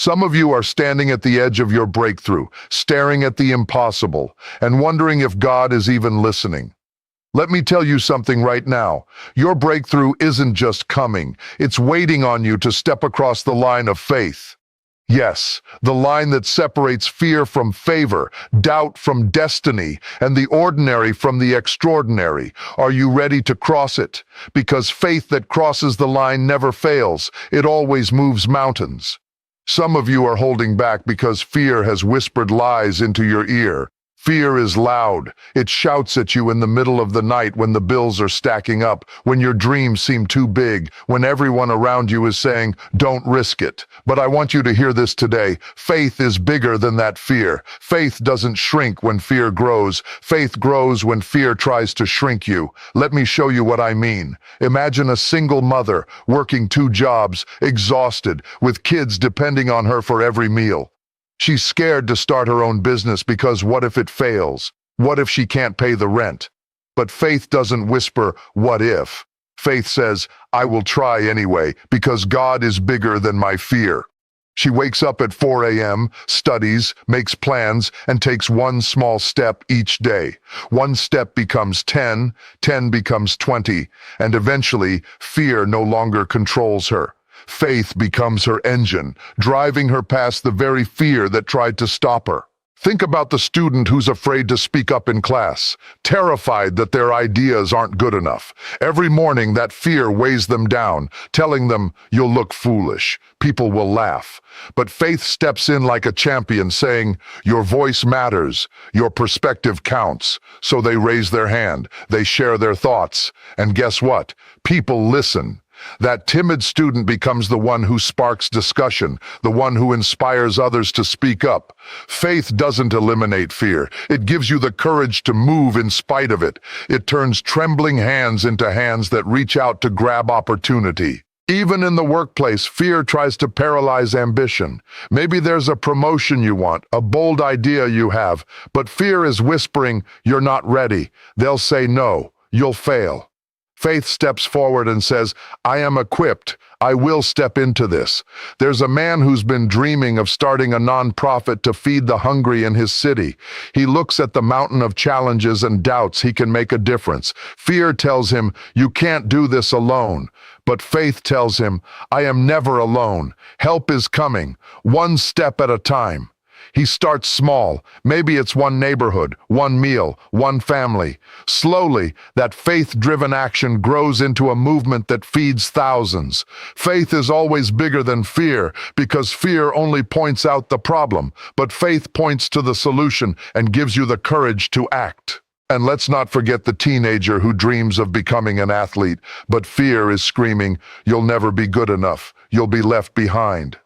Some of you are standing at the edge of your breakthrough, staring at the impossible, and wondering if God is even listening. Let me tell you something right now. Your breakthrough isn't just coming, it's waiting on you to step across the line of faith. Yes, the line that separates fear from favor, doubt from destiny, and the ordinary from the extraordinary. Are you ready to cross it? Because faith that crosses the line never fails. It always moves mountains. Some of you are holding back because fear has whispered lies into your ear. Fear is loud. It shouts at you in the middle of the night when the bills are stacking up, when your dreams seem too big, when everyone around you is saying, "Don't risk it." But I want you to hear this today. Faith is bigger than that fear. Faith doesn't shrink when fear grows. Faith grows when fear tries to shrink you. Let me show you what I mean. Imagine a single mother working 2 jobs, exhausted, with kids depending on her for every meal. She's scared to start her own business because what if it fails? What if she can't pay the rent? But faith doesn't whisper, "What if?" Faith says, "I will try anyway, because God is bigger than my fear." She wakes up at 4 a.m., studies, makes plans, and takes one small step each day. One step becomes 10, 10 becomes 20, and eventually, fear no longer controls her. Faith becomes her engine, driving her past the very fear that tried to stop her. Think about the student who's afraid to speak up in class, terrified that their ideas aren't good enough. Every morning that fear weighs them down, telling them, "You'll look foolish. People will laugh." But faith steps in like a champion, saying, "Your voice matters. Your perspective counts." So they raise their hand, they share their thoughts, and guess what? People listen. That timid student becomes the one who sparks discussion, the one who inspires others to speak up. Faith doesn't eliminate fear. It gives you the courage to move in spite of it. It turns trembling hands into hands that reach out to grab opportunity. Even in the workplace, fear tries to paralyze ambition. Maybe there's a promotion you want, a bold idea you have, but fear is whispering, "You're not ready." They'll say no, you'll fail. Faith steps forward and says, "I am equipped. I will step into this." There's a man who's been dreaming of starting a nonprofit to feed the hungry in his city. He looks at the mountain of challenges and doubts he can make a difference. Fear tells him, "You can't do this alone." But faith tells him, "I am never alone. Help is coming, one step at a time." He starts small. Maybe it's one neighborhood, one meal, one family. Slowly, that faith-driven action grows into a movement that feeds thousands. Faith is always bigger than fear, because fear only points out the problem, but faith points to the solution and gives you the courage to act. And let's not forget the teenager who dreams of becoming an athlete, but fear is screaming, "You'll never be good enough. You'll be left behind."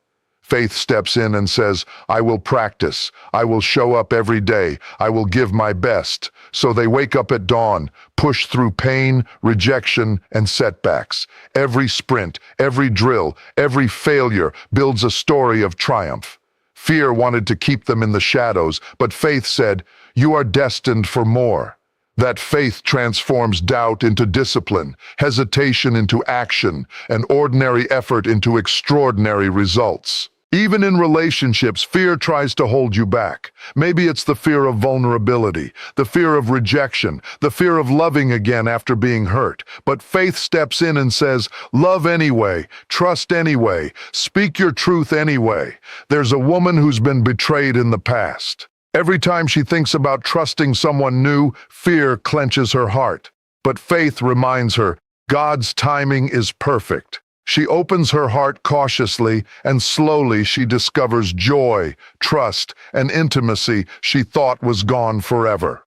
Faith steps in and says, "I will practice. I will show up every day. I will give my best." So they wake up at dawn, push through pain, rejection, and setbacks. Every sprint, every drill, every failure builds a story of triumph. Fear wanted to keep them in the shadows, but faith said, "You are destined for more." That faith transforms doubt into discipline, hesitation into action, and ordinary effort into extraordinary results. Even in relationships, fear tries to hold you back. Maybe it's the fear of vulnerability, the fear of rejection, the fear of loving again after being hurt. But faith steps in and says, "Love anyway, trust anyway, speak your truth anyway." There's a woman who's been betrayed in the past. Every time she thinks about trusting someone new, fear clenches her heart. But faith reminds her, God's timing is perfect. She opens her heart cautiously, and slowly she discovers joy, trust, and intimacy she thought was gone forever.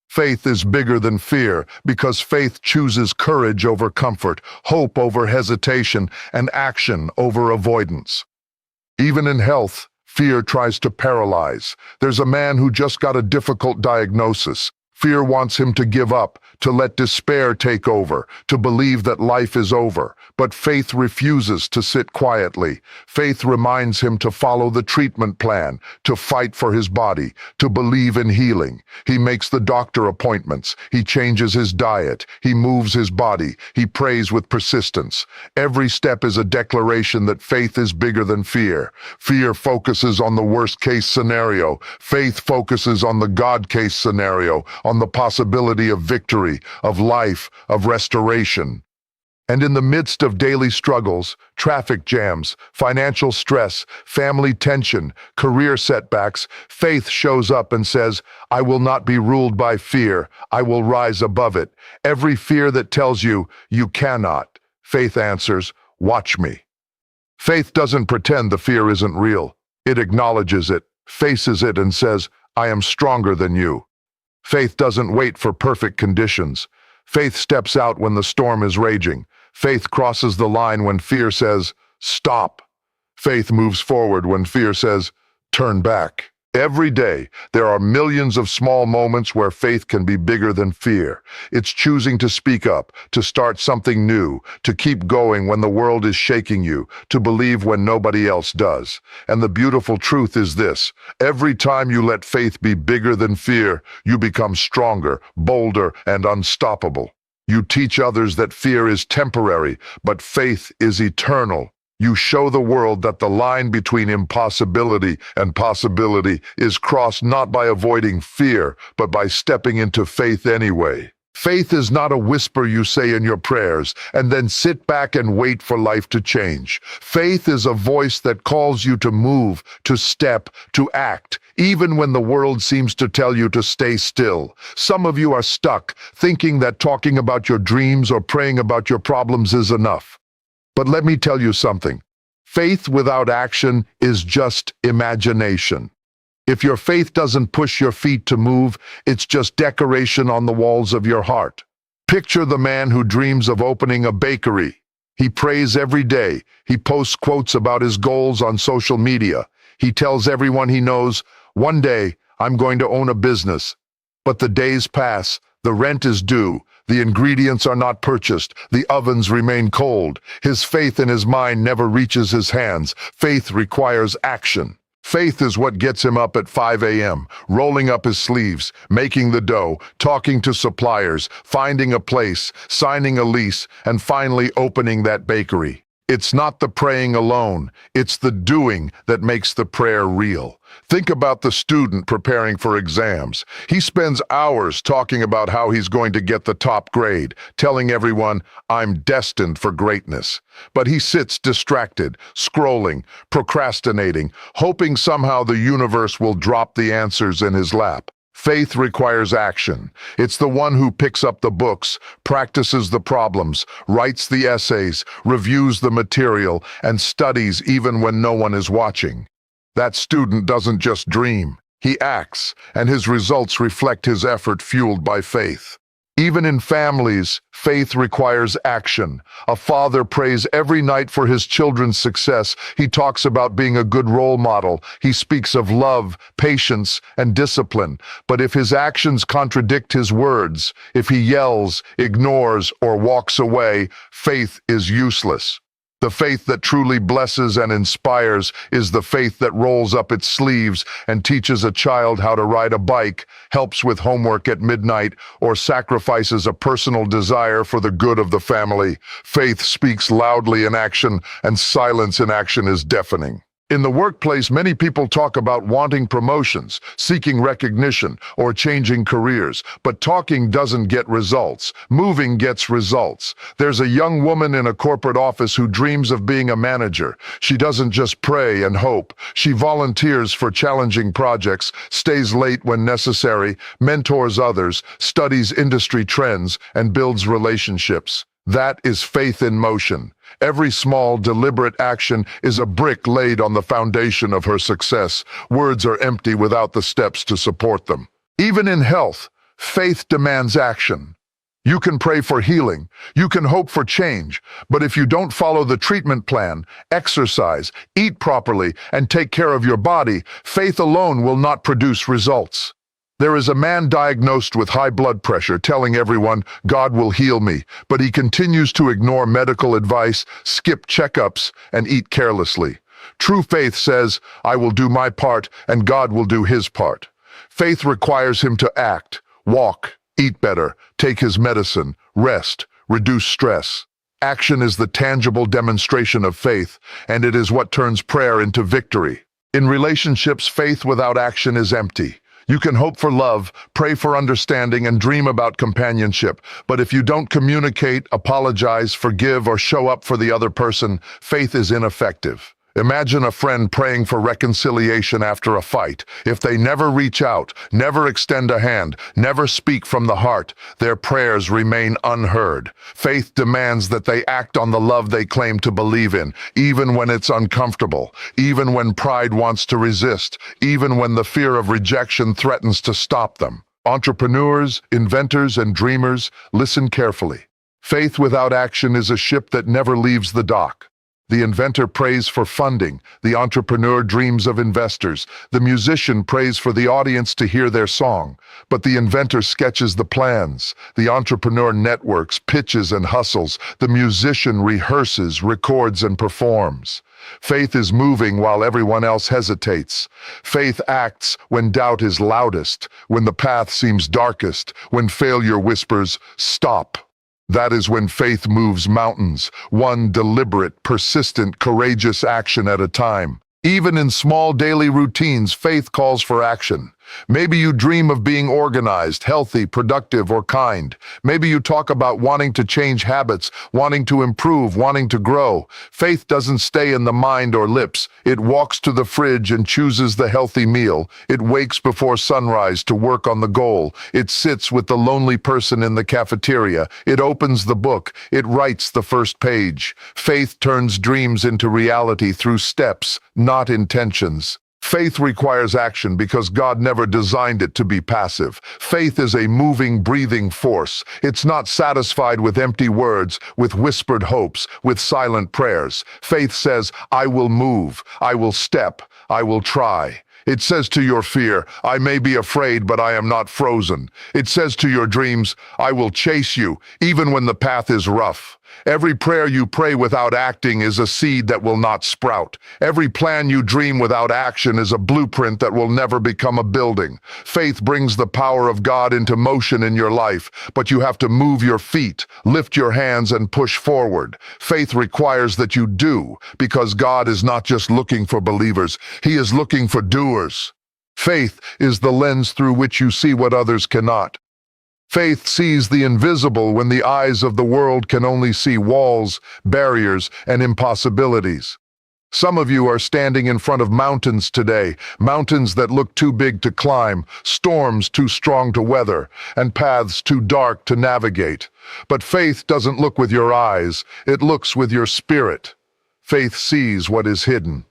Faith is bigger than fear because faith chooses courage over comfort, hope over hesitation, and action over avoidance. Even in health, fear tries to paralyze. There's a man who just got a difficult diagnosis. Fear wants him to give up, to let despair take over, to believe that life is over. But faith refuses to sit quietly. Faith reminds him to follow the treatment plan, to fight for his body, to believe in healing. He makes the doctor appointments. He changes his diet. He moves his body. He prays with persistence. Every step is a declaration that faith is bigger than fear. Fear focuses on the worst-case scenario. Faith focuses on the God-case scenario, on the possibility of victory, of life, of restoration. And in the midst of daily struggles, traffic jams, financial stress, family tension, career setbacks, faith shows up and says, "I will not be ruled by fear. I will rise above it." Every fear that tells you, "You cannot," faith answers, "Watch me." Faith doesn't pretend the fear isn't real. It acknowledges it, faces it, and says, "I am stronger than you." Faith doesn't wait for perfect conditions. Faith steps out when the storm is raging. Faith crosses the line when fear says, "Stop." Faith moves forward when fear says, "Turn back." Every day, there are millions of small moments where faith can be bigger than fear. It's choosing to speak up, to start something new, to keep going when the world is shaking you, to believe when nobody else does. And the beautiful truth is this: every time you let faith be bigger than fear, you become stronger, bolder, and unstoppable. You teach others that fear is temporary, but faith is eternal. You show the world that the line between impossibility and possibility is crossed not by avoiding fear, but by stepping into faith anyway. Faith is not a whisper you say in your prayers and then sit back and wait for life to change. Faith is a voice that calls you to move, to step, to act, even when the world seems to tell you to stay still. Some of you are stuck, thinking that talking about your dreams or praying about your problems is enough. But let me tell you something. Faith without action is just imagination. If your faith doesn't push your feet to move, it's just decoration on the walls of your heart. Picture the man who dreams of opening a bakery. He prays every day. He posts quotes about his goals on social media. He tells everyone he knows, "One day, I'm going to own a business." But the days pass, the rent is due, the ingredients are not purchased, the ovens remain cold. His faith in his mind never reaches his hands. Faith requires action. Faith is what gets him up at 5 a.m., rolling up his sleeves, making the dough, talking to suppliers, finding a place, signing a lease, and finally opening that bakery. It's not the praying alone, it's the doing that makes the prayer real. Think about the student preparing for exams. He spends hours talking about how he's going to get the top grade, telling everyone, "I'm destined for greatness." But he sits distracted, scrolling, procrastinating, hoping somehow the universe will drop the answers in his lap. Faith requires action. It's the one who picks up the books, practices the problems, writes the essays, reviews the material, and studies even when no one is watching. That student doesn't just dream. He acts, and his results reflect his effort fueled by faith. Even in families, faith requires action. A father prays every night for his children's success. He talks about being a good role model. He speaks of love, patience, and discipline. But if his actions contradict his words, if he yells, ignores, or walks away, faith is useless. The faith that truly blesses and inspires is the faith that rolls up its sleeves and teaches a child how to ride a bike, helps with homework at midnight, or sacrifices a personal desire for the good of the family. Faith speaks loudly in action, and silence in action is deafening. In the workplace, many people talk about wanting promotions, seeking recognition, or changing careers. But talking doesn't get results. Moving gets results. There's a young woman in a corporate office who dreams of being a manager. She doesn't just pray and hope. She volunteers for challenging projects, stays late when necessary, mentors others, studies industry trends, and builds relationships. That is faith in motion. Every small, deliberate action is a brick laid on the foundation of her success. Words are empty without the steps to support them. Even in health, faith demands action. You can pray for healing, you can hope for change, but if you don't follow the treatment plan, exercise, eat properly, and take care of your body, faith alone will not produce results. There is a man diagnosed with high blood pressure telling everyone, God will heal me, but he continues to ignore medical advice, skip checkups, and eat carelessly. True faith says, I will do my part and God will do his part. Faith requires him to act, walk, eat better, take his medicine, rest, reduce stress. Action is the tangible demonstration of faith, and it is what turns prayer into victory. In relationships, faith without action is empty. You can hope for love, pray for understanding, and dream about companionship, but if you don't communicate, apologize, forgive, or show up for the other person, faith is ineffective. Imagine a friend praying for reconciliation after a fight. If they never reach out, never extend a hand, never speak from the heart, their prayers remain unheard. Faith demands that they act on the love they claim to believe in, even when it's uncomfortable, even when pride wants to resist, even when the fear of rejection threatens to stop them. Entrepreneurs, inventors, and dreamers, listen carefully. Faith without action is a ship that never leaves the dock. The inventor prays for funding, the entrepreneur dreams of investors, the musician prays for the audience to hear their song, but the inventor sketches the plans, the entrepreneur networks, pitches and hustles, the musician rehearses, records and performs. Faith is moving while everyone else hesitates. Faith acts when doubt is loudest, when the path seems darkest, when failure whispers, stop. That is when faith moves mountains, one deliberate, persistent, courageous action at a time. Even in small daily routines, faith calls for action. Maybe you dream of being organized, healthy, productive, or kind. Maybe you talk about wanting to change habits, wanting to improve, wanting to grow. Faith doesn't stay in the mind or lips. It walks to the fridge and chooses the healthy meal. It wakes before sunrise to work on the goal. It sits with the lonely person in the cafeteria. It opens the book. It writes the first page. Faith turns dreams into reality through steps, not intentions. Faith requires action because God never designed it to be passive. Faith is a moving, breathing force. It's not satisfied with empty words, with whispered hopes, with silent prayers. Faith says, I will move, I will step, I will try. It says to your fear, I may be afraid, but I am not frozen. It says to your dreams, I will chase you, even when the path is rough. Every prayer you pray without acting is a seed that will not sprout. Every plan you dream without action is a blueprint that will never become a building. Faith brings the power of God into motion in your life, but you have to move your feet, lift your hands, and push forward. Faith requires that you do, because God is not just looking for believers, He is looking for doers. Faith is the lens through which you see what others cannot. Faith sees the invisible when the eyes of the world can only see walls, barriers, and impossibilities. Some of you are standing in front of mountains today, mountains that look too big to climb, storms too strong to weather, and paths too dark to navigate. But faith doesn't look with your eyes, it looks with your spirit. Faith sees what is hidden.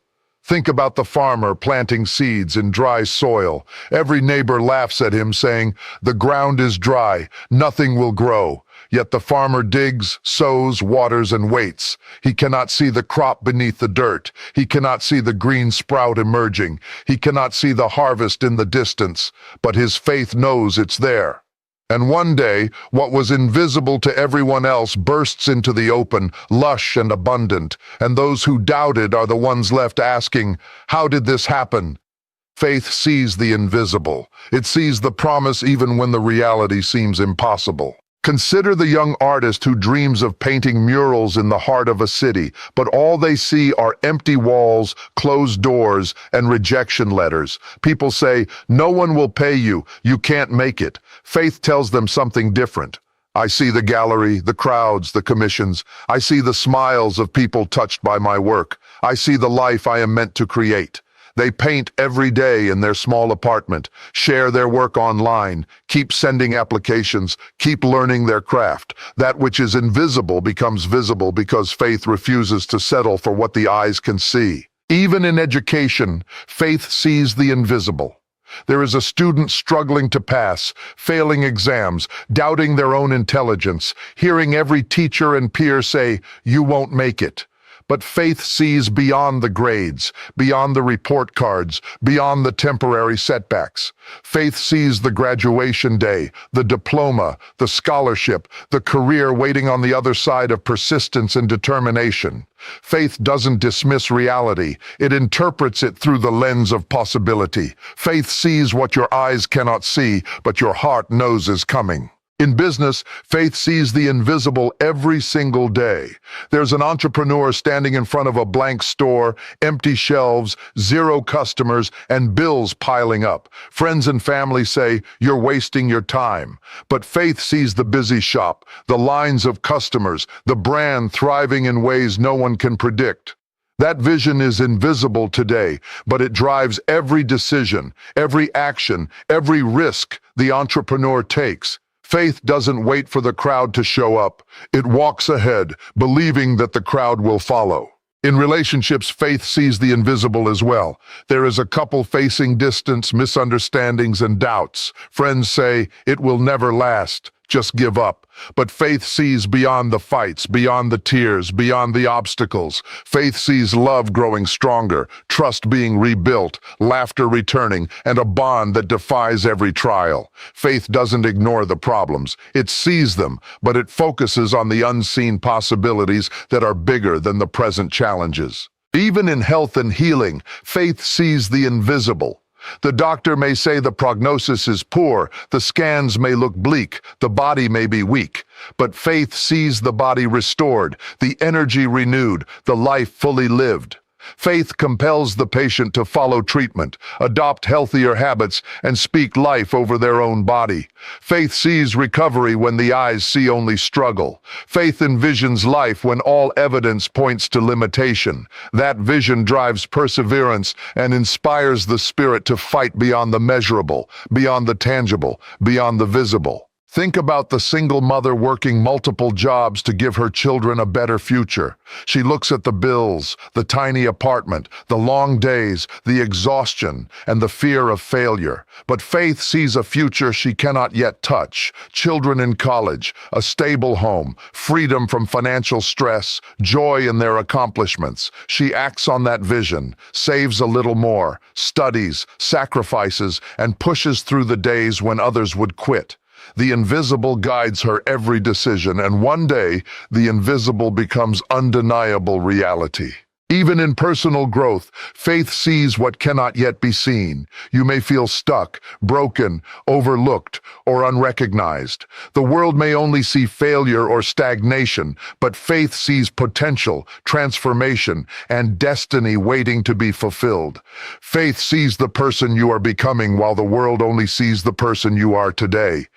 Think about the farmer planting seeds in dry soil. Every neighbor laughs at him, saying, the ground is dry, nothing will grow. Yet the farmer digs, sows, waters, and waits. He cannot see the crop beneath the dirt. He cannot see the green sprout emerging. He cannot see the harvest in the distance, but his faith knows it's there. And one day, what was invisible to everyone else bursts into the open, lush and abundant, and those who doubted are the ones left asking, how did this happen? Faith sees the invisible. It sees the promise even when the reality seems impossible. Consider the young artist who dreams of painting murals in the heart of a city, but all they see are empty walls, closed doors, and rejection letters. People say, no one will pay you, you can't make it. Faith tells them something different. I see the gallery, the crowds, the commissions. I see the smiles of people touched by my work. I see the life I am meant to create. They paint every day in their small apartment, share their work online, keep sending applications, keep learning their craft. That which is invisible becomes visible because faith refuses to settle for what the eyes can see. Even in education, faith sees the invisible. There is a student struggling to pass, failing exams, doubting their own intelligence, hearing every teacher and peer say, you won't make it. But faith sees beyond the grades, beyond the report cards, beyond the temporary setbacks. Faith sees the graduation day, the diploma, the scholarship, the career waiting on the other side of persistence and determination. Faith doesn't dismiss reality. It interprets it through the lens of possibility. Faith sees what your eyes cannot see, but your heart knows is coming. In business, faith sees the invisible every single day. There's an entrepreneur standing in front of a blank store, empty shelves, zero customers, and bills piling up. Friends and family say, "You're wasting your time." But faith sees the busy shop, the lines of customers, the brand thriving in ways no one can predict. That vision is invisible today, but it drives every decision, every action, every risk the entrepreneur takes. Faith doesn't wait for the crowd to show up. It walks ahead, believing that the crowd will follow. In relationships, faith sees the invisible as well. There is a couple facing distance, misunderstandings, and doubts. Friends say, "It will never last. Just give up." But faith sees beyond the fights, beyond the tears, beyond the obstacles. Faith sees love growing stronger, trust being rebuilt, laughter returning, and a bond that defies every trial. Faith doesn't ignore the problems. It sees them, but it focuses on the unseen possibilities that are bigger than the present challenges. Even in health and healing, faith sees the invisible. The doctor may say the prognosis is poor, the scans may look bleak, the body may be weak, but faith sees the body restored, the energy renewed, the life fully lived. Faith compels the patient to follow treatment, adopt healthier habits, and speak life over their own body. Faith sees recovery when the eyes see only struggle. Faith envisions life when all evidence points to limitation. That vision drives perseverance and inspires the spirit to fight beyond the measurable, beyond the tangible, beyond the visible. Think about the single mother working multiple jobs to give her children a better future. She looks at the bills, the tiny apartment, the long days, the exhaustion, and the fear of failure. But faith sees a future she cannot yet touch. Children in college, a stable home, freedom from financial stress, joy in their accomplishments. She acts on that vision, saves a little more, studies, sacrifices, and pushes through the days when others would quit. The invisible guides her every decision, and one day, the invisible becomes undeniable reality. Even in personal growth, faith sees what cannot yet be seen. You may feel stuck, broken, overlooked, or unrecognized. The world may only see failure or stagnation, but faith sees potential, transformation, and destiny waiting to be fulfilled. Faith sees the person you are becoming while the world only sees the person you are today.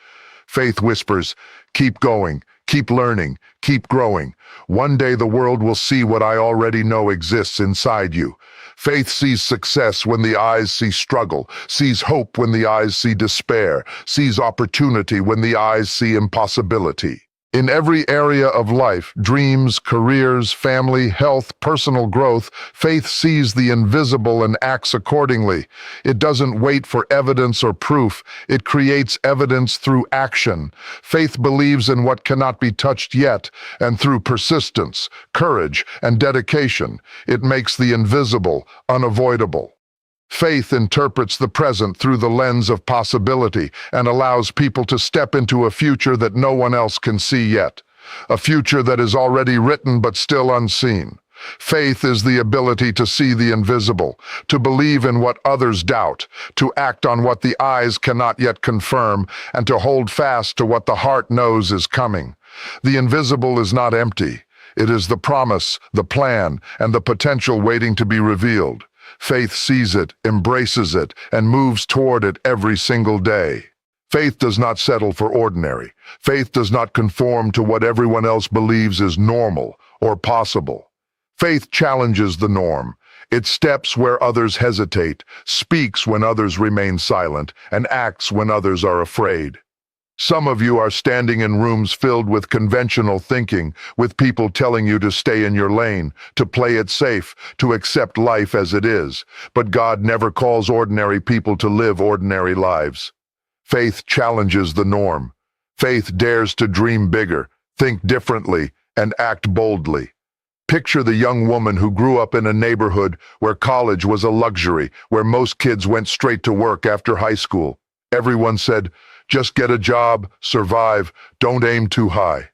Faith whispers, "Keep going, keep learning, keep growing. One day the world will see what I already know exists inside you." Faith sees success when the eyes see struggle, sees hope when the eyes see despair, sees opportunity when the eyes see impossibility. In every area of life, dreams, careers, family, health, personal growth, faith sees the invisible and acts accordingly. It doesn't wait for evidence or proof. It creates evidence through action. Faith believes in what cannot be touched yet, and through persistence, courage, and dedication, it makes the invisible unavoidable. Faith interprets the present through the lens of possibility and allows people to step into a future that no one else can see yet. A future that is already written but still unseen. Faith is the ability to see the invisible, to believe in what others doubt, to act on what the eyes cannot yet confirm, and to hold fast to what the heart knows is coming. The invisible is not empty. It is the promise, the plan, and the potential waiting to be revealed. Faith sees it, embraces it, and moves toward it every single day. Faith does not settle for ordinary. Faith does not conform to what everyone else believes is normal or possible. Faith challenges the norm. It steps where others hesitate, speaks when others remain silent, and acts when others are afraid. Some of you are standing in rooms filled with conventional thinking, with people telling you to stay in your lane, to play it safe, to accept life as it is. But God never calls ordinary people to live ordinary lives. Faith challenges the norm. Faith dares to dream bigger, think differently, and act boldly. Picture the young woman who grew up in a neighborhood where college was a luxury, where most kids went straight to work after high school. Everyone said, just get a job, survive, don't aim too high.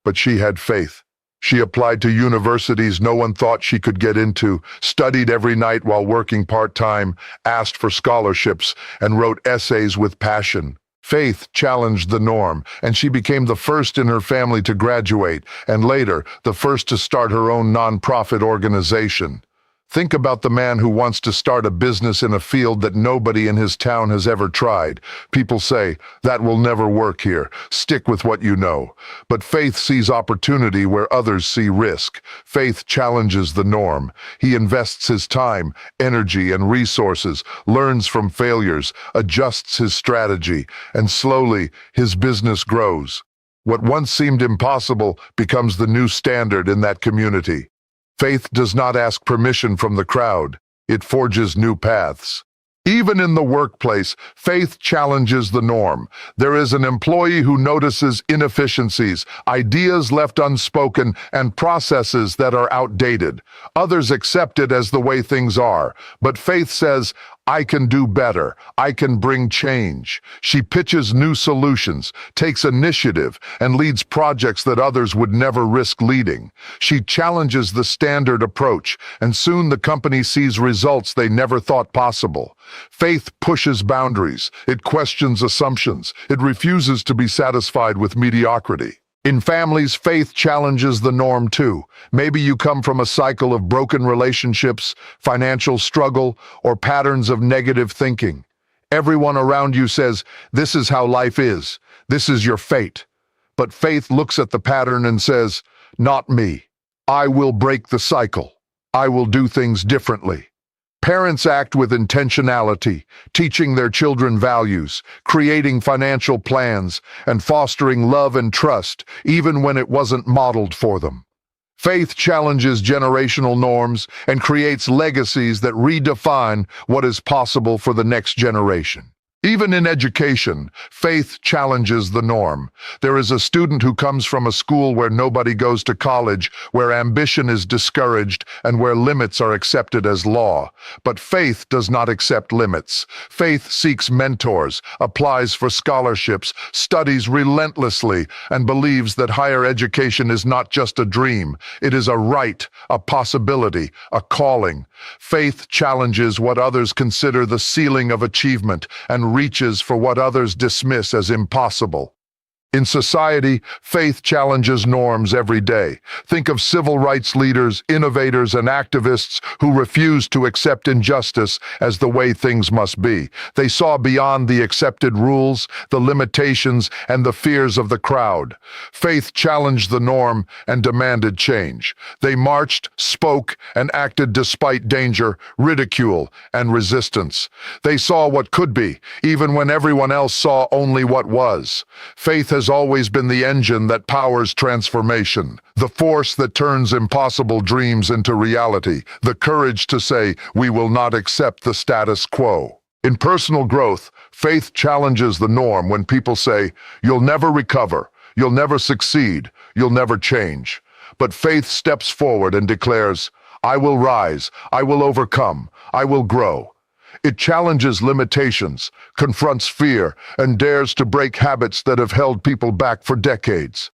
But she had faith. She applied to universities no one thought she could get into, studied every night while working part-time, asked for scholarships, and wrote essays with passion. Faith challenged the norm, and she became the first in her family to graduate, and later, the first to start her own nonprofit organization. Think about the man who wants to start a business in a field that nobody in his town has ever tried. People say, that will never work here. Stick with what you know. But faith sees opportunity where others see risk. Faith challenges the norm. He invests his time, energy, and resources, learns from failures, adjusts his strategy, and slowly, his business grows. What once seemed impossible becomes the new standard in that community. Faith does not ask permission from the crowd. It forges new paths. Even in the workplace, faith challenges the norm. There is an employee who notices inefficiencies, ideas left unspoken, and processes that are outdated. Others accept it as the way things are. But faith says, I can do better. I can bring change. She pitches new solutions, takes initiative, and leads projects that others would never risk leading. She challenges the standard approach, and soon the company sees results they never thought possible. Faith pushes boundaries. It questions assumptions. It refuses to be satisfied with mediocrity. In families, faith challenges the norm too. Maybe you come from a cycle of broken relationships, financial struggle, or patterns of negative thinking. Everyone around you says, this is how life is. This is your fate. But faith looks at the pattern and says, not me. I will break the cycle. I will do things differently. Parents act with intentionality, teaching their children values, creating financial plans, and fostering love and trust, even when it wasn't modeled for them. Faith challenges generational norms and creates legacies that redefine what is possible for the next generation. Even in education, faith challenges the norm. There is a student who comes from a school where nobody goes to college, where ambition is discouraged, and where limits are accepted as law. But faith does not accept limits. Faith seeks mentors, applies for scholarships, studies relentlessly, and believes that higher education is not just a dream. It is a right, a possibility, a calling. Faith challenges what others consider the ceiling of achievement and reaches for what others dismiss as impossible. In society, faith challenges norms every day. Think of civil rights leaders, innovators, and activists who refused to accept injustice as the way things must be. They saw beyond the accepted rules, the limitations, and the fears of the crowd. Faith challenged the norm and demanded change. They marched, spoke, and acted despite danger, ridicule, and resistance. They saw what could be, even when everyone else saw only what was. Faith has always been the engine that powers transformation, the force that turns impossible dreams into reality, the courage to say, we will not accept the status quo. In personal growth, faith challenges the norm when people say, you'll never recover, you'll never succeed, you'll never change. But faith steps forward and declares, I will rise, I will overcome, I will grow. It challenges limitations, confronts fear, and dares to break habits that have held people back for decades.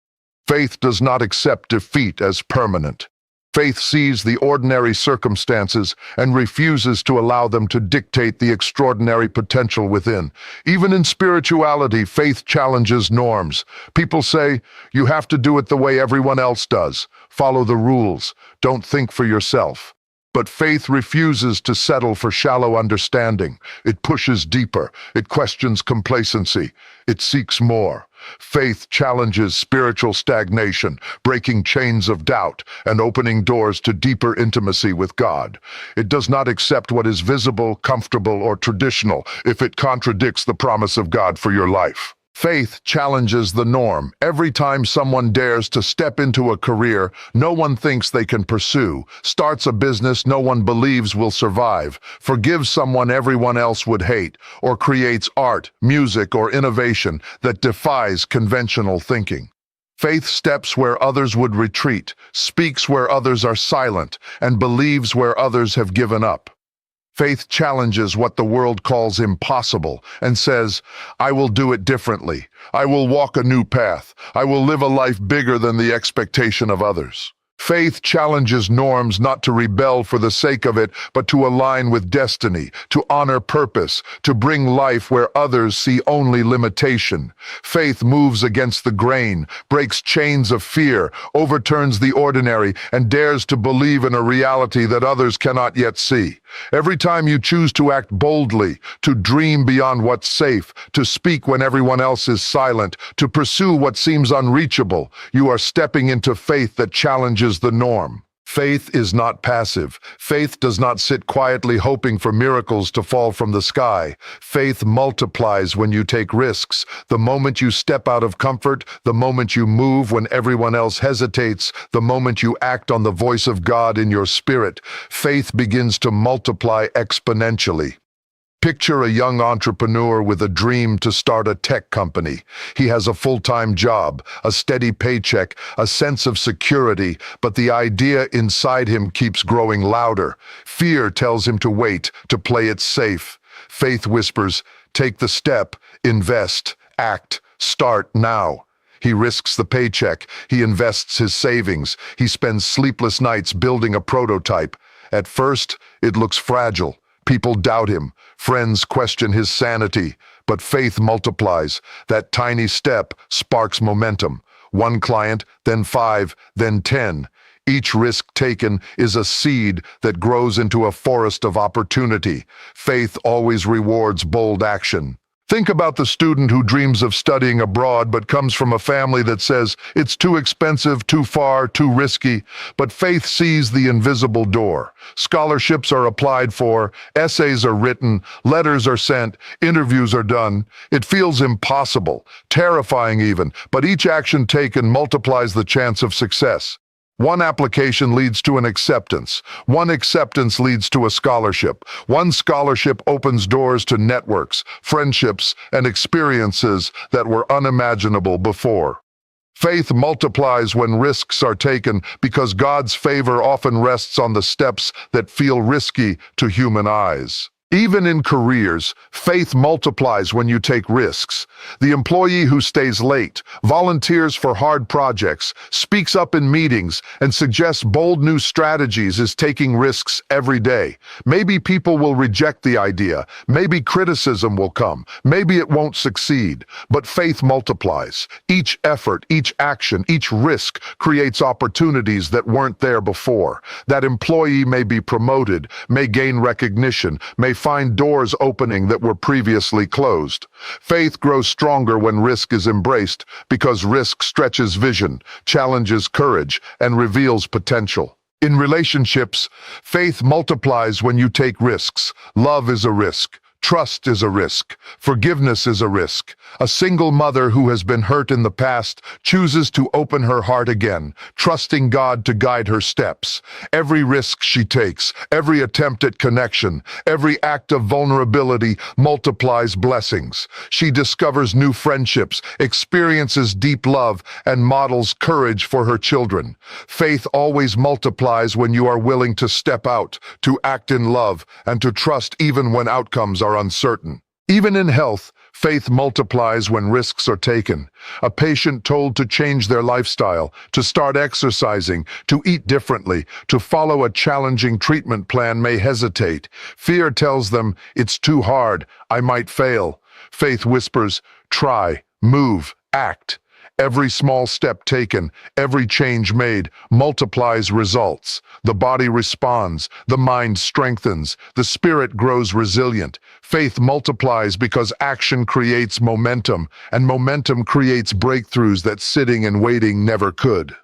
Faith does not accept defeat as permanent. Faith sees the ordinary circumstances and refuses to allow them to dictate the extraordinary potential within. Even in spirituality, faith challenges norms. People say, you have to do it the way everyone else does. Follow the rules. Don't think for yourself. But faith refuses to settle for shallow understanding. It pushes deeper. It questions complacency. It seeks more. Faith challenges spiritual stagnation, breaking chains of doubt and opening doors to deeper intimacy with God. It does not accept what is visible, comfortable, or traditional if it contradicts the promise of God for your life. Faith challenges the norm. Every time someone dares to step into a career no one thinks they can pursue, starts a business no one believes will survive, forgives someone everyone else would hate, or creates art, music, or innovation that defies conventional thinking. Faith steps where others would retreat, speaks where others are silent, and believes where others have given up. Faith challenges what the world calls impossible and says, I will do it differently. I will walk a new path. I will live a life bigger than the expectation of others. Faith challenges norms not to rebel for the sake of it, but to align with destiny, to honor purpose, to bring life where others see only limitation. Faith moves against the grain, breaks chains of fear, overturns the ordinary, and dares to believe in a reality that others cannot yet see. Every time you choose to act boldly, to dream beyond what's safe, to speak when everyone else is silent, to pursue what seems unreachable, you are stepping into faith that challenges the norm. Faith is not passive. Faith does not sit quietly hoping for miracles to fall from the sky. Faith multiplies when you take risks. The moment you step out of comfort, the moment you move when everyone else hesitates, the moment you act on the voice of God in your spirit, faith begins to multiply exponentially. Picture a young entrepreneur with a dream to start a tech company. He has a full-time job, a steady paycheck, a sense of security, but the idea inside him keeps growing louder. Fear tells him to wait, to play it safe. Faith whispers, take the step, invest, act, start now. He risks the paycheck, he invests his savings, he spends sleepless nights building a prototype. At first, it looks fragile. People doubt him. Friends question his sanity. But faith multiplies. That tiny step sparks momentum. One client, then 5, then 10. Each risk taken is a seed that grows into a forest of opportunity. Faith always rewards bold action. Think about the student who dreams of studying abroad but comes from a family that says it's too expensive, too far, too risky. But faith sees the invisible door. Scholarships are applied for, essays are written, letters are sent, interviews are done. It feels impossible, terrifying even, but each action taken multiplies the chance of success. One application leads to an acceptance. One acceptance leads to a scholarship. One scholarship opens doors to networks, friendships, and experiences that were unimaginable before. Faith multiplies when risks are taken because God's favor often rests on the steps that feel risky to human eyes. Even in careers, faith multiplies when you take risks. The employee who stays late, volunteers for hard projects, speaks up in meetings, and suggests bold new strategies is taking risks every day. Maybe people will reject the idea. Maybe criticism will come. Maybe it won't succeed. But faith multiplies. Each effort, each action, each risk creates opportunities that weren't there before. That employee may be promoted, may gain recognition, may find doors opening that were previously closed. Faith grows stronger when risk is embraced because risk stretches vision, challenges courage, and reveals potential. In relationships, faith multiplies when you take risks. Love is a risk. Trust is a risk. Forgiveness is a risk. A single mother who has been hurt in the past chooses to open her heart again, trusting God to guide her steps. Every risk she takes, every attempt at connection, every act of vulnerability multiplies blessings. She discovers new friendships, experiences deep love, and models courage for her children. Faith always multiplies when you are willing to step out, to act in love, and to trust even when outcomes are uncertain. Even in health, faith multiplies when risks are taken. A patient told to change their lifestyle, to start exercising, to eat differently, to follow a challenging treatment plan may hesitate. Fear tells them, it's too hard, I might fail. Faith whispers, try, move, act. Every small step taken, every change made, multiplies results. The body responds, the mind strengthens, the spirit grows resilient. Faith multiplies because action creates momentum, and momentum creates breakthroughs that sitting and waiting never could.